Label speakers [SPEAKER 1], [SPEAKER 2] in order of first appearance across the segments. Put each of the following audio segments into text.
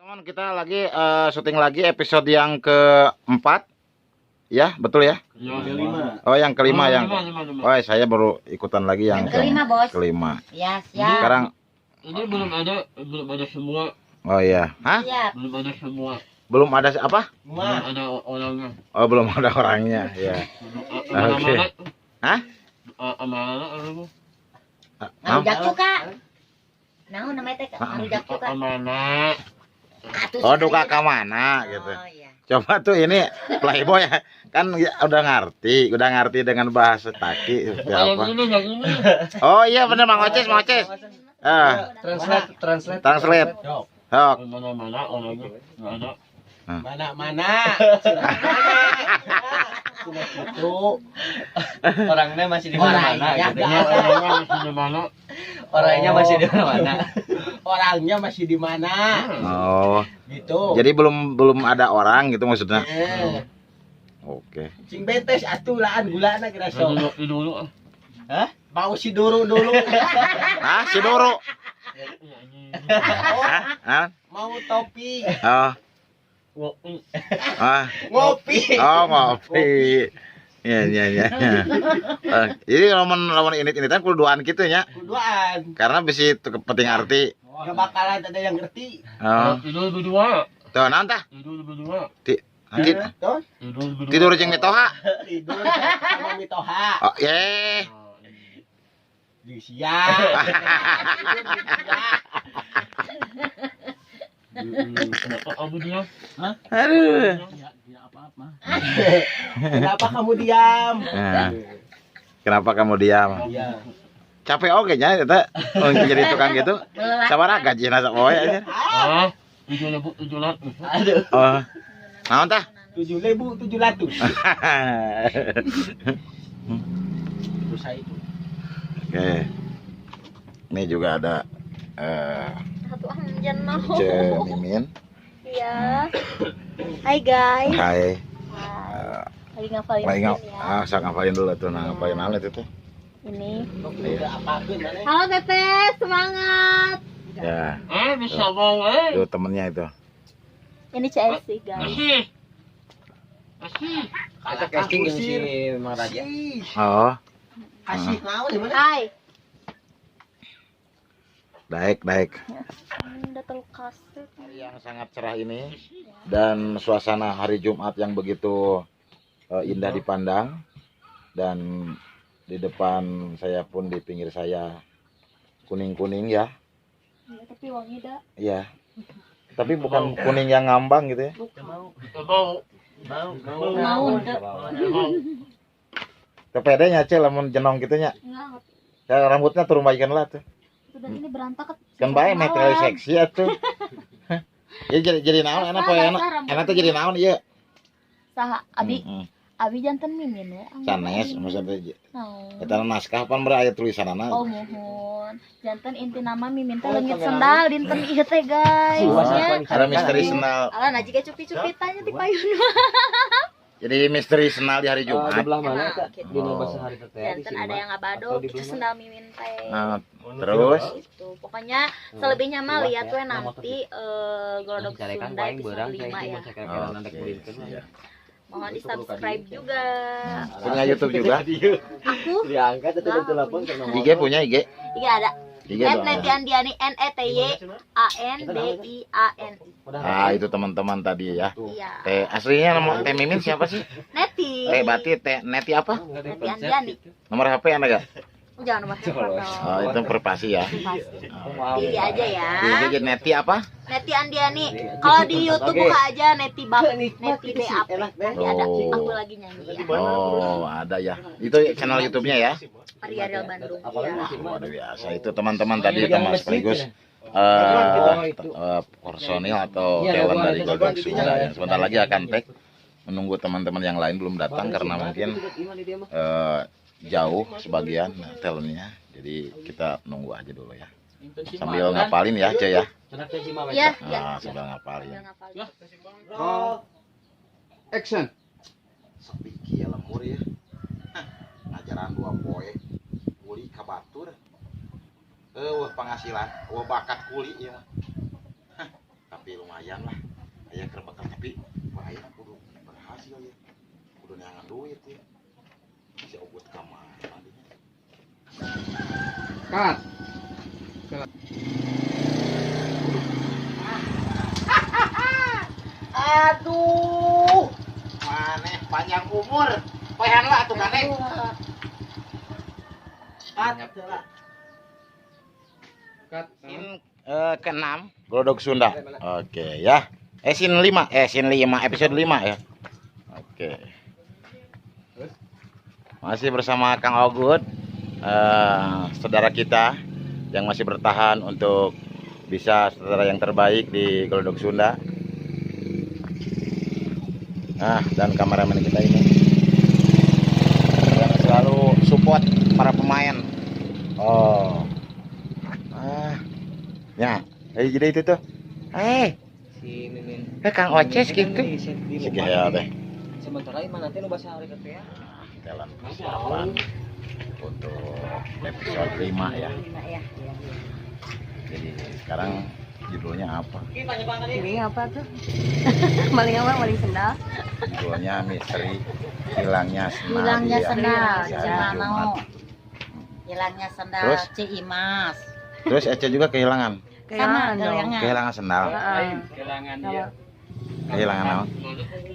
[SPEAKER 1] Teman, kita lagi syuting lagi episode yang keempat, ya betul ya?
[SPEAKER 2] Yang kelima.
[SPEAKER 1] Oh yang kelima yang.
[SPEAKER 2] Lima.
[SPEAKER 1] Oh saya baru ikutan lagi yang
[SPEAKER 3] kelima, Bos.
[SPEAKER 1] kelima.
[SPEAKER 3] Ya, siap.
[SPEAKER 1] Sekarang.
[SPEAKER 2] Ini belum ada semua.
[SPEAKER 1] Oh iya, hah?
[SPEAKER 3] Siap.
[SPEAKER 2] Belum ada semua.
[SPEAKER 1] Belum ada apa?
[SPEAKER 2] Belum ada orangnya.
[SPEAKER 1] Oh belum ada orangnya, ya. Oke. Hah?
[SPEAKER 2] Amanah
[SPEAKER 3] Ngarujak cuka. Naon namanya teh? Ngarujak cuka.
[SPEAKER 2] Amanah.
[SPEAKER 1] Oh duka ke mana gitu.
[SPEAKER 3] Oh iya.
[SPEAKER 1] Coba tuh ini Playboy kan udah ngerti dengan bahasa Taki
[SPEAKER 2] Yang
[SPEAKER 1] siapa?
[SPEAKER 2] ini.
[SPEAKER 1] Oh iya bener Mang Oces. Translate. Sok.
[SPEAKER 2] Mana orangnya nggak ada.
[SPEAKER 4] Mana itu orangnya masih di mana-mana gitu.
[SPEAKER 2] Orangnya masih di mana?
[SPEAKER 4] Orangnya masih di mana-mana.
[SPEAKER 5] Orangnya masih di mana?
[SPEAKER 1] Oh.
[SPEAKER 5] Gitu.
[SPEAKER 1] Jadi belum ada orang gitu maksudnya. Oke.
[SPEAKER 5] Cing betes atuh laan gulana kira so.
[SPEAKER 2] Dulu.
[SPEAKER 5] Hah? Mau si duru dulu.
[SPEAKER 1] Ah, si Doro. Hah?
[SPEAKER 5] Mau topi.
[SPEAKER 1] Oh. Ah.
[SPEAKER 5] Ngopi.
[SPEAKER 1] Oh, ngopi. Ya. Jadi lamun ini kan kuduan gitu nya.
[SPEAKER 5] Kuduan.
[SPEAKER 1] Karena bisi itu penting arti.
[SPEAKER 5] Gak bakalan ada yang ngerti.
[SPEAKER 1] Oh.
[SPEAKER 2] Tidur berdua.
[SPEAKER 1] Tuh naon tah?
[SPEAKER 2] Tidur berdua.
[SPEAKER 1] Nanti
[SPEAKER 5] Tuh,
[SPEAKER 1] tidur jeung mitoha.
[SPEAKER 5] tidur sama Mitoha.
[SPEAKER 1] Oh, ye.
[SPEAKER 5] Di siang.
[SPEAKER 2] Kenapa kamu diam?
[SPEAKER 1] Aduh.
[SPEAKER 5] Kenapa kamu diam?
[SPEAKER 1] Nah, kenapa kamu diam?
[SPEAKER 5] Iya.
[SPEAKER 1] Capek oke nya eta jadi tukang gitu. Sabaraha gajina sapoe aja.
[SPEAKER 2] Ah, 700.
[SPEAKER 5] Aduh.
[SPEAKER 1] Oh. Naon tah?
[SPEAKER 5] 7.700. Terus saya itu.
[SPEAKER 1] Oke. Ini juga ada
[SPEAKER 3] Satu anjan mau.
[SPEAKER 1] Ce Mimin.
[SPEAKER 3] Iya. Hai guys.
[SPEAKER 1] Hai.
[SPEAKER 3] Lagi ngafalin
[SPEAKER 1] Lagi
[SPEAKER 3] scene ya.
[SPEAKER 1] saya ngapalin dulu tuh, ngapalin alat itu.
[SPEAKER 3] Ini.
[SPEAKER 5] Udah apapun mana?
[SPEAKER 3] Halo Pepe, semangat.
[SPEAKER 1] Ya,
[SPEAKER 2] Bisa banget.
[SPEAKER 1] itu temennya itu.
[SPEAKER 3] Ini CSC guys.
[SPEAKER 2] Asih.
[SPEAKER 4] Kita casting jeung si Mang Raja.
[SPEAKER 1] Oh,
[SPEAKER 5] Kasih naon di mana?
[SPEAKER 3] Hai.
[SPEAKER 1] baik.
[SPEAKER 3] Udah terlukas.
[SPEAKER 1] Yang sangat cerah ini dan suasana hari Jumat yang begitu indah dipandang, dan di depan saya pun di pinggir saya kuning-kuning ya.
[SPEAKER 3] Iya, tapi wangi dah.
[SPEAKER 1] Iya. Tapi bukan kuning yang ngambang gitu ya.
[SPEAKER 2] Mau.
[SPEAKER 1] Kepedenya cel lamun jenong gitu nya.
[SPEAKER 3] Enggak.
[SPEAKER 1] Kayak rambutnya turumbaikan lah tuh.
[SPEAKER 3] Udah ini berantakan.
[SPEAKER 1] Kan bae material seksi atuh. Ya jadi naon enak poe enak tuh jadi naon ieu.
[SPEAKER 3] Saha Abi? Abi jantan mimin ya.
[SPEAKER 1] Sanes maksudnya
[SPEAKER 3] No.
[SPEAKER 1] eta naskah pan beureum aya tulisanana.
[SPEAKER 3] Oh mohon. Jantan inti nama mimin teh leungit sendal dinten ieu teh guys. Ya.
[SPEAKER 1] Ada misteri senal.
[SPEAKER 3] Alah nah jika cupi-cupi tanya di payun.
[SPEAKER 1] Jadi misteri senal di hari Jumat.
[SPEAKER 4] Sebelah mana
[SPEAKER 3] Nah,
[SPEAKER 4] Kak?
[SPEAKER 3] gitu.
[SPEAKER 4] Di bahasa hari teh di
[SPEAKER 3] Jantan
[SPEAKER 4] sini.
[SPEAKER 3] ada yang ngabado
[SPEAKER 4] Atau di
[SPEAKER 3] itu
[SPEAKER 4] Bima?
[SPEAKER 3] sendal mimin teh.
[SPEAKER 1] Nah, terus
[SPEAKER 3] Gitu. Pokoknya selebihnya mah lihat we nanti Glodok Sunda episode 5 ya.
[SPEAKER 1] Iya.
[SPEAKER 3] Mohon di subscribe juga.
[SPEAKER 1] Punya YouTube juga?
[SPEAKER 3] Aku
[SPEAKER 4] Diangkat itu dari telepon ke nomor.
[SPEAKER 1] IG punya IG.
[SPEAKER 3] iya ada.
[SPEAKER 1] IG dong.
[SPEAKER 3] Neti Andiani NETYANDIAN.
[SPEAKER 1] Ah, itu teman-teman tadi ya.
[SPEAKER 3] Iya.
[SPEAKER 1] Teh aslinya nama Teh Mimin siapa sih?
[SPEAKER 3] Neti.
[SPEAKER 1] Teh Bati, Teh Neti apa?
[SPEAKER 3] Neti Andiani.
[SPEAKER 1] Nomor HP Anda gak?
[SPEAKER 3] Jangan nomor telepon dong.
[SPEAKER 1] Oh, itu privasi ya.
[SPEAKER 3] Pasti. Pilih aja ya.
[SPEAKER 1] Di IG Neti apa?
[SPEAKER 3] Neti Andiani. Kalau di YouTube buka aja Neti Bab, Neti BAP. Nanti ada
[SPEAKER 1] Oh.
[SPEAKER 3] aku lagi nyanyi ya.
[SPEAKER 1] Oh, ada ya. Itu channel YouTube-nya ya.
[SPEAKER 3] Maria Real Bandung. Iya.
[SPEAKER 1] Luar biasa. Itu teman-teman tadi teman sekaligus personil atau hewan dari Glodok Sunda yang sebentar lagi akan tag. Menunggu teman-teman yang lain belum datang karena mungkin jauh sebagian talentnya. Jadi kita nunggu aja dulu ya. Sambil ngapalin ya, Ce ya.
[SPEAKER 3] Iya, iya.
[SPEAKER 1] Nah, sambil ngapalin.
[SPEAKER 3] Udah ngapalin.
[SPEAKER 4] Action.
[SPEAKER 1] Sepi kieu lemur ya. Ngajaran 2 poe. Kuli ka batur. Penghasilan, bakat kuli ya. tapi lumayan lah. Aya keur bakal tapi bahaya kudu berhasil ya. Kudu neangan duit ya. Si ogut ka mana dinya.
[SPEAKER 2] Kat.
[SPEAKER 1] Aduh. Maneh panjang umur. Poehan lah atuh kaneh.
[SPEAKER 2] Kat.
[SPEAKER 1] Ke-6 Glodok Sunda. Oke ya. Scene 5, scene 5 episode 5 ya. Oke. Masih bersama Kang Ogut, saudara kita yang masih bertahan untuk bisa saudara yang terbaik di Glodok Sunda. Nah, dan kameramen kita ini yang selalu support para pemain. Oh. Ya, jadi itu tuh.
[SPEAKER 4] Si Mimin.
[SPEAKER 1] Kang Oces gitu.
[SPEAKER 4] Si
[SPEAKER 1] Segaya teh.
[SPEAKER 4] Sementara iman nanti nu bahasa hari teh ya.
[SPEAKER 1] Jalan persiapan untuk episode 5 ya. Jadi sekarang judulnya apa?
[SPEAKER 3] Ini apa tuh? Maling apa? Maling sendal?
[SPEAKER 1] Judulnya misteri hilangnya sendal.
[SPEAKER 3] Hilangnya
[SPEAKER 1] di
[SPEAKER 3] sendal,
[SPEAKER 1] hari
[SPEAKER 3] jangan
[SPEAKER 1] Jumat.
[SPEAKER 3] mau. Hilangnya sendal
[SPEAKER 1] Terus?
[SPEAKER 3] Ci Imas.
[SPEAKER 1] Terus Ece juga kehilangan.
[SPEAKER 3] Sama kehilangan.
[SPEAKER 1] Kehilangan sendal.
[SPEAKER 2] Kelangan dia.
[SPEAKER 1] Kehilangan apa?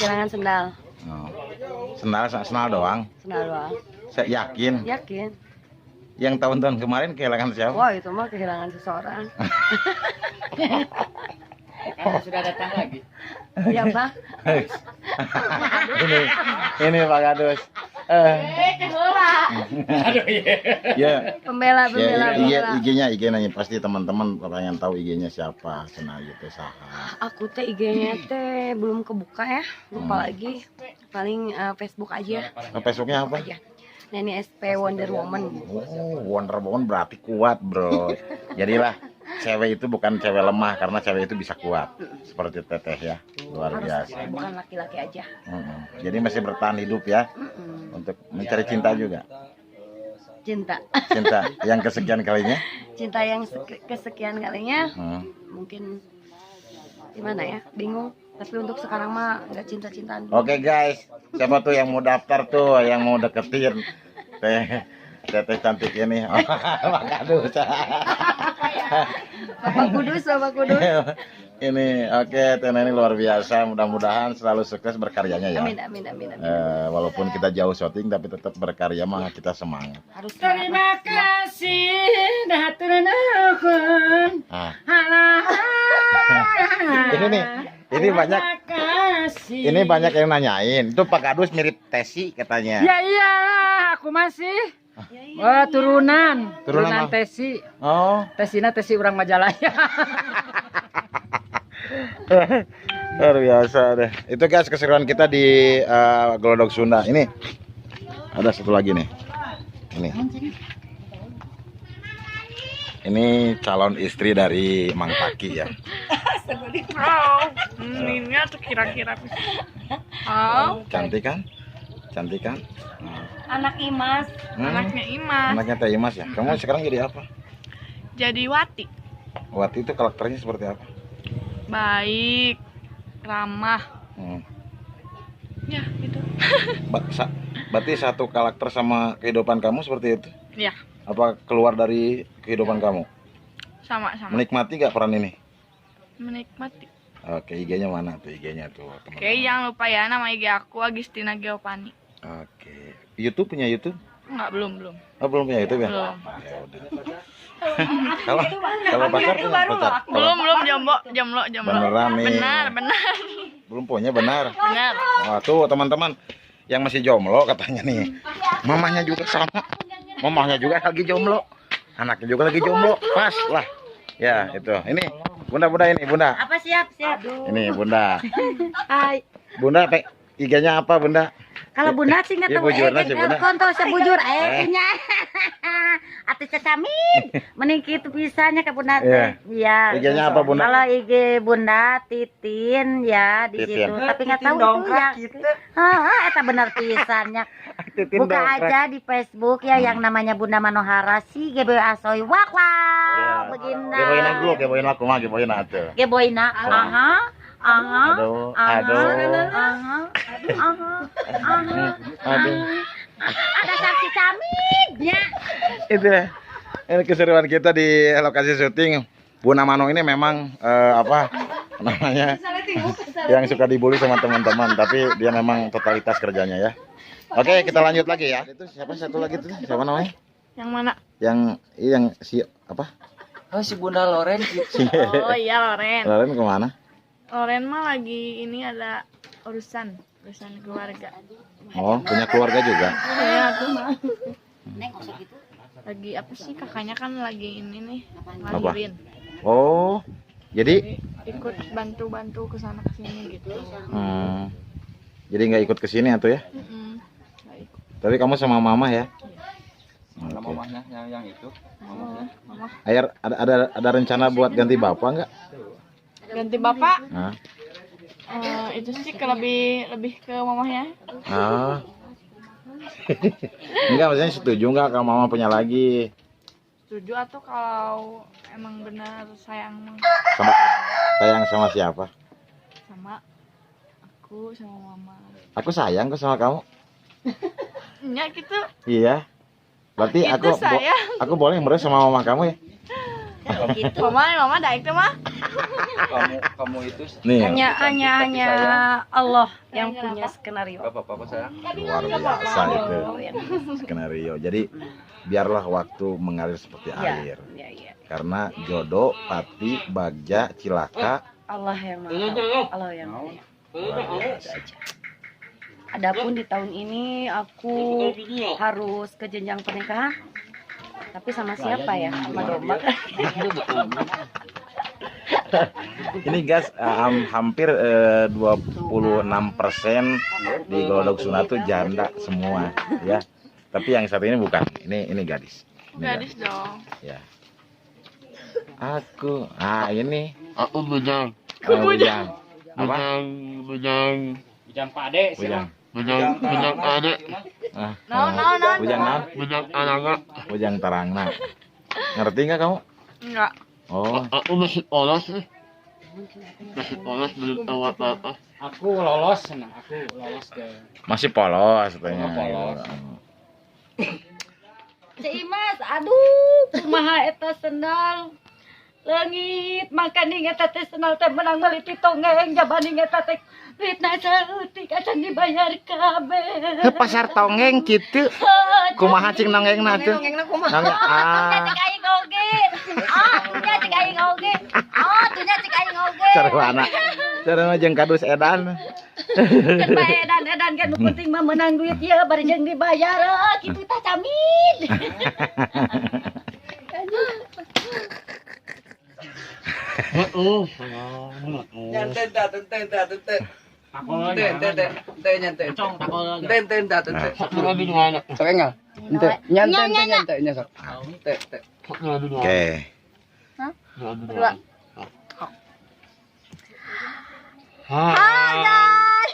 [SPEAKER 3] Kehilangan sendal.
[SPEAKER 1] Oh. Sendal doang.
[SPEAKER 3] Sendal doang.
[SPEAKER 1] Saya yakin.
[SPEAKER 3] Yakin?
[SPEAKER 1] Yang tahun-tahun kemarin kehilangan siapa?
[SPEAKER 3] Wah, itu mah kehilangan seseorang.
[SPEAKER 2] Sudah datang lagi.
[SPEAKER 3] Iya, Pak.
[SPEAKER 1] ini Pak Gadus.
[SPEAKER 2] Aduh iya.
[SPEAKER 1] Ya,
[SPEAKER 3] Pembela.
[SPEAKER 1] IG-nya pasti teman-teman pengen tahu IG-nya siapa, senang gitu saha.
[SPEAKER 3] Aku teh IG-nya teh belum kebuka ya. Lupa lagi. Paling Facebook aja.
[SPEAKER 1] Facebooknya apa?
[SPEAKER 3] Aja. Neni SP Wonder Woman.
[SPEAKER 1] Oh, Wonder Woman berarti kuat, bro. Jadilah cewek itu bukan cewek lemah karena cewek itu bisa kuat. Seperti Teteh ya, luar biasa.
[SPEAKER 3] Bukan laki-laki aja.
[SPEAKER 1] Jadi masih bertahan hidup ya, untuk mencari cinta juga.
[SPEAKER 3] Cinta.
[SPEAKER 1] Cinta yang kesekian kalinya.
[SPEAKER 3] Cinta yang kesekian kalinya.
[SPEAKER 1] Hmm.
[SPEAKER 3] Mungkin gimana ya? Bingung. Tapi untuk sekarang mah nggak cinta-cintaan.
[SPEAKER 1] Oke guys, siapa tuh yang mau daftar tuh, yang mau deketin Teteh cantik ini? Aduh,
[SPEAKER 3] Bapak Kudus.
[SPEAKER 1] Ini oke, Teh Neni luar biasa. Mudah-mudahan selalu sukses berkaryanya ya.
[SPEAKER 3] Amin.
[SPEAKER 1] Walaupun kita jauh syuting, tapi tetap berkarya mah kita semangat.
[SPEAKER 3] Harus
[SPEAKER 6] Terima kasih datur nuhun.
[SPEAKER 1] Ah.
[SPEAKER 6] Halah.
[SPEAKER 1] Ini banyak.
[SPEAKER 6] Kasih.
[SPEAKER 1] Ini banyak yang nanyain. Itu Pak Kadus mirip Tesi katanya.
[SPEAKER 6] Ya iyalah, aku masih. Turunan
[SPEAKER 1] apa?
[SPEAKER 6] Tesi.
[SPEAKER 1] Oh.
[SPEAKER 6] Tesina Tesi orang Majalaya.
[SPEAKER 1] Luar biasa deh. Itu guys keseruan kita di Glodok Sunda. Ini ada satu lagi nih. Ini calon istri dari Mang Taki ya.
[SPEAKER 6] Ini tuh kira-kira.
[SPEAKER 1] Cantik kan?
[SPEAKER 3] anak Imas.
[SPEAKER 6] Anaknya Imas.
[SPEAKER 1] Anaknya Teh Imas ya. Kamu sekarang jadi apa?
[SPEAKER 6] Jadi Wati.
[SPEAKER 1] Wati itu karakternya seperti apa?
[SPEAKER 6] Baik, ramah. Ya, gitu.
[SPEAKER 1] Berarti satu karakter sama kehidupan kamu seperti itu?
[SPEAKER 6] Ya,
[SPEAKER 1] Apa keluar dari kehidupan kamu?
[SPEAKER 6] sama-sama.
[SPEAKER 1] Menikmati gak peran ini?
[SPEAKER 6] Menikmati.
[SPEAKER 1] Oke, IG-nya mana tuh? IG-nya tuh, teman-teman.
[SPEAKER 6] Oke, jangan lupa ya nama IG aku Agustina Geopani.
[SPEAKER 1] Oke. YouTube punya YouTube?
[SPEAKER 6] Enggak, belum.
[SPEAKER 1] Oh, belum punya YouTube ya?
[SPEAKER 6] Belum.
[SPEAKER 1] Ya udah. kalau pacar punya pacar?
[SPEAKER 6] Belum, jomblo.
[SPEAKER 1] Beneran nih.
[SPEAKER 6] Benar.
[SPEAKER 1] Belum punya benar.
[SPEAKER 6] Benar.
[SPEAKER 1] Wah, tuh teman-teman yang masih jomblo katanya nih. Mamanya juga sama. Mamanya juga lagi jomblo. Anaknya juga lagi jomblo. Pas lah. Ya, itu. Ini Bunda ini, Bunda.
[SPEAKER 3] Apa siap?
[SPEAKER 1] Ini Bunda.
[SPEAKER 3] Hai.
[SPEAKER 1] Bunda, IG-nya apa, Bunda?
[SPEAKER 3] Kalau Bunda sih nggak
[SPEAKER 1] Ya,
[SPEAKER 3] tahu.
[SPEAKER 1] bujurna sih, Bunda.
[SPEAKER 3] Kontol sebujur punya. Atuh cacamin. Mending kitu pisannya ke Bunda.
[SPEAKER 1] Iya.
[SPEAKER 3] Iya.
[SPEAKER 1] IG-nya apa, Bunda?
[SPEAKER 3] Kalau IG Bunda Titin ya di
[SPEAKER 1] Titin.
[SPEAKER 3] situ. Tapi nggak tahu itu ya. Heeh, eta bener pisannya.
[SPEAKER 1] Titin
[SPEAKER 7] Buka
[SPEAKER 1] dongkrak.
[SPEAKER 7] aja di Facebook ya yang namanya Bunda Manohara si Geboy Asoy. Wak
[SPEAKER 1] Ya.
[SPEAKER 7] wak. Beginda.
[SPEAKER 1] Geboin aku, geboin aku mah, geboin atuh.
[SPEAKER 7] Geboyna. Aha. Aha.
[SPEAKER 1] Aduh,
[SPEAKER 7] Aha.
[SPEAKER 1] aduh.
[SPEAKER 7] Aha. Aha. Aha.
[SPEAKER 1] Aduh.
[SPEAKER 7] Ada saksi camidnya.
[SPEAKER 1] Itu ya. Ini keseruan kita di lokasi syuting. Bunda Mano ini memang apa namanya yang suka dibully sama teman-teman, tapi dia memang totalitas kerjanya ya. Oke, kita lanjut lagi ya. Itu siapa satu lagi tuh? Siapa namanya?
[SPEAKER 6] Yang mana?
[SPEAKER 1] Yang si apa?
[SPEAKER 4] Oh si Bunda Loren gitu.
[SPEAKER 6] Oh iya Loren.
[SPEAKER 1] Loren kemana?
[SPEAKER 6] Loren mah lagi ini ada urusan keluarga.
[SPEAKER 1] Oh, punya keluarga juga.
[SPEAKER 6] Iya tuh mah. Lagi apa sih kakaknya kan lagi ini nih lahirin.
[SPEAKER 1] Oh, jadi
[SPEAKER 6] Ikut bantu-bantu ke sana ke sini gitu.
[SPEAKER 1] jadi nggak ikut ke sini atau ya?
[SPEAKER 6] Nggak ikut.
[SPEAKER 1] Tapi kamu sama mama ya?
[SPEAKER 4] Mana
[SPEAKER 1] Oke.
[SPEAKER 4] mamahnya yang itu?
[SPEAKER 6] Mama.
[SPEAKER 1] Ayar ada rencana buat ganti bapak nggak?
[SPEAKER 6] Ganti bapak.
[SPEAKER 1] Nah.
[SPEAKER 6] Itu sih ke lebih ke mamahnya.
[SPEAKER 1] Ah. Enggak, maksudnya setuju nggak kalau mama punya lagi?
[SPEAKER 6] Setuju atau kalau emang benar sayang
[SPEAKER 1] Sama sayang sama siapa?
[SPEAKER 6] sama aku sama mama.
[SPEAKER 1] Aku sayang kok sama kamu.
[SPEAKER 6] Ya gitu.
[SPEAKER 1] Iya. Berarti
[SPEAKER 6] Gitu sayang.
[SPEAKER 1] aku boleh meres sama mama kamu ya?
[SPEAKER 7] Gitu.
[SPEAKER 6] Mama daik tuh mah.
[SPEAKER 4] Kamu itu
[SPEAKER 1] Nih,
[SPEAKER 7] Hanya Allah yang punya skenario.
[SPEAKER 4] apa sayang?
[SPEAKER 1] luar biasa itu skenario. Jadi biarlah waktu mengalir seperti air.
[SPEAKER 7] Ya, ya.
[SPEAKER 1] Karena jodoh, pati, bagja, cilaka.
[SPEAKER 7] Allah yang maha. Allah yang maha. Adapun di tahun ini aku harus ke jenjang pernikahan. Tapi sama siapa ya? Sama domba.
[SPEAKER 1] Ini guys, hampir 26% di Glodok Sunda tuh janda semua ya. Tapi yang satu ini bukan. Ini gadis. Ini
[SPEAKER 6] Gadis dong.
[SPEAKER 1] Ya. Aku. Ini.
[SPEAKER 2] Aku bujang.
[SPEAKER 1] Bujang. Apa?
[SPEAKER 2] Bujang Pak Ade.
[SPEAKER 1] Bujang.
[SPEAKER 2] Bujang Ade.
[SPEAKER 6] No.
[SPEAKER 1] Bujang naon?
[SPEAKER 2] Bujang Ananga.
[SPEAKER 1] Bujang Tarangna. Ngerti nggak kamu?
[SPEAKER 6] Enggak.
[SPEAKER 1] Oh.
[SPEAKER 2] Aku masih polos nih. Masih polos belum tahu apa-apa.
[SPEAKER 5] Aku lolos ke
[SPEAKER 1] Masih polos katanya.
[SPEAKER 5] Polos.
[SPEAKER 7] Cik Imas, aduh, kumaha eta sendal. Leungit makaning eta teh sendal teh menang meuli ti tongeng jabaning eta teh duitna saeutik acan dibayar kabeh.
[SPEAKER 1] Pasar tongeng kitu. Kumaha cing nongengna tuh? Nongeng.
[SPEAKER 7] Cik aing oge. Nya cik aing oge. Tuhnya cik aing oge.
[SPEAKER 1] Sarwana. Sarwana jeung kadus edan.
[SPEAKER 7] Kan bae edan kan nu penting mah menang duit ye bari jeung dibayar kitu tah camin.
[SPEAKER 4] Nyanten dah, tente. Tente nyanten. Tente dah, tente. Oke enggak? Nyanten nya sok. Tente.
[SPEAKER 1] Oke.
[SPEAKER 6] Berdua.
[SPEAKER 1] Hai
[SPEAKER 6] guys.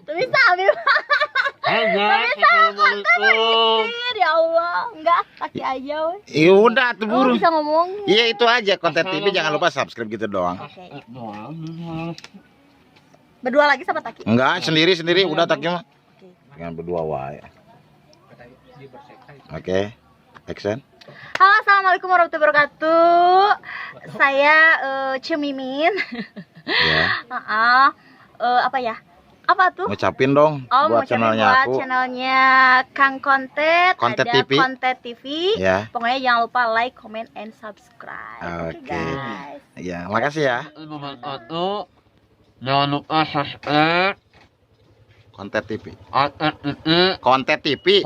[SPEAKER 6] Tuh bisa ambil.
[SPEAKER 2] Hai guys, assalamualaikum.
[SPEAKER 6] Ya Allah, enggak kaki aja weh.
[SPEAKER 1] Ya udah tuh buru.
[SPEAKER 6] Bisa ngomong.
[SPEAKER 1] Iya itu aja konten TV, jangan lupa subscribe gitu doang.
[SPEAKER 6] Oke. Berdua lagi sama Taki.
[SPEAKER 1] Enggak, sendiri udah Taki mah. Jangan berdua wae. Oke. Action.
[SPEAKER 6] Halo, assalamualaikum warahmatullahi wabarakatuh. Saya Cemimin.
[SPEAKER 1] Ya.
[SPEAKER 6] Apa ya? Apa tuh?
[SPEAKER 1] Ngucapin dong
[SPEAKER 6] Oh,
[SPEAKER 1] buat
[SPEAKER 6] mau
[SPEAKER 1] channelnya
[SPEAKER 6] buat
[SPEAKER 1] aku.
[SPEAKER 6] channelnya Kang Kontet,
[SPEAKER 1] Kontet
[SPEAKER 6] ada
[SPEAKER 1] TV.
[SPEAKER 6] Kontet TV.
[SPEAKER 1] Ya.
[SPEAKER 6] Pokoknya jangan lupa like, comment, and subscribe.
[SPEAKER 1] Oke.
[SPEAKER 6] Guys.
[SPEAKER 1] Ya, makasih ya.
[SPEAKER 2] Jangan lupa subscribe,
[SPEAKER 1] Kontet TV.
[SPEAKER 2] konten
[SPEAKER 1] Kontet TV.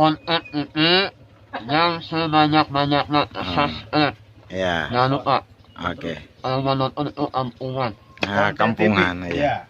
[SPEAKER 2] yang sebanyak-banyaknya subscribe.
[SPEAKER 1] Ya.
[SPEAKER 2] Jangan lupa.
[SPEAKER 1] Oke.
[SPEAKER 2] Kalau mau nonton itu kampungan.
[SPEAKER 1] Nah, kampungan ya.